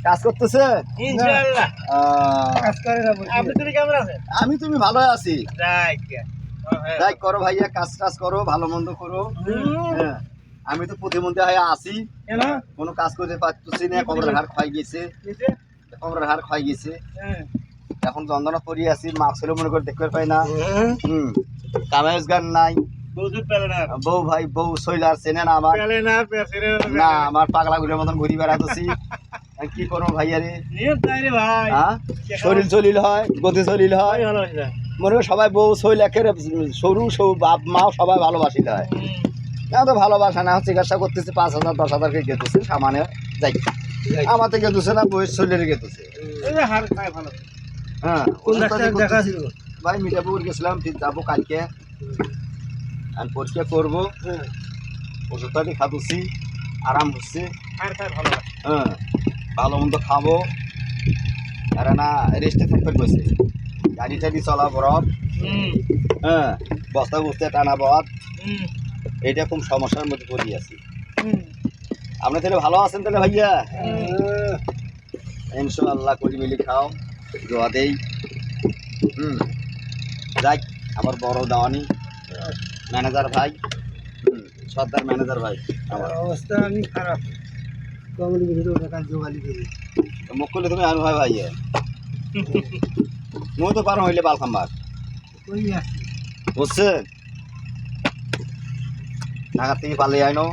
কাজ করতেছে ইনশাআল্লাহ কাজ করে না তুমি কেমন আছেন? তুমি ভালো আছি যাই করো ভাইয়া, কাজ টাজ করো, ভালো মন্দ করো। হ্যাঁ, আমি তো প্রতিমন্ত্রী হয়ে আছি, কেন কোনো কাজ করতে পারতেছি না, কবরের হাড় খাই গেছে, কবরের হাড় খাই গেছে। এখন যন্ত্রণা করি আছি, মা ছেলে মনে করে দেখতে পাই না। কামে রোজগার নাই, বউ ভাই বউ শৈলার চেনে না আমার, না আমার পাগলা গুলোর মতন ঘুরি বেড়াতেছি। কি করবো ভাইয়া রে, হ্যাঁ শরীর চলিল হয়, গতি চলিল হয়, মনে হয় সবাই বউ শৈল একের সরু বাপ মা সবাই ভালোবাসিল হয়। না তো ভালোবাসা না, চিকিৎসা করতেছে 5,000 10,000 কে গেতেছে সামান্য, যাই আমাতে গেতেছে না, বউয়ের শরীরে গেতেছে। হ্যাঁ ভাই মিঠাপুর গেছিলাম, ঠিক যাবো কালকে, আর পরীক্ষা করবো, ওষুধপাতি খাতুছি, আরাম হচ্ছে। হ্যাঁ ভালো মন্দ খাবো, আর না রেস্টে থাকতে বসে, গাড়ি টাড়ি চলা বরফ, হ্যাঁ বস্তা বস্তা টানা বদ, এইটা খুব সমস্যার মধ্যে পড়ে আছি। আপনি তাহলে ভালো আছেন তাহলে ভাইয়া? ইনশাআল্লাহ করি মিলি খাও, দোয়া দেই। যাই আমার বড় দেওয়ানি ম্যানেজার ভাই, সর্দার ম্যানেজার ভাই, আমার অবস্থা আমি খারাপ, কমলি ভিডিও কাজ জোগালি করি মুখ করলে তুমি আনু হয় ভাইয়া, মু তো পারো হইলে বাল খাম্বার কই আছে বুঝছেন, ঢাকা থেকে পালিয়ে আইনো।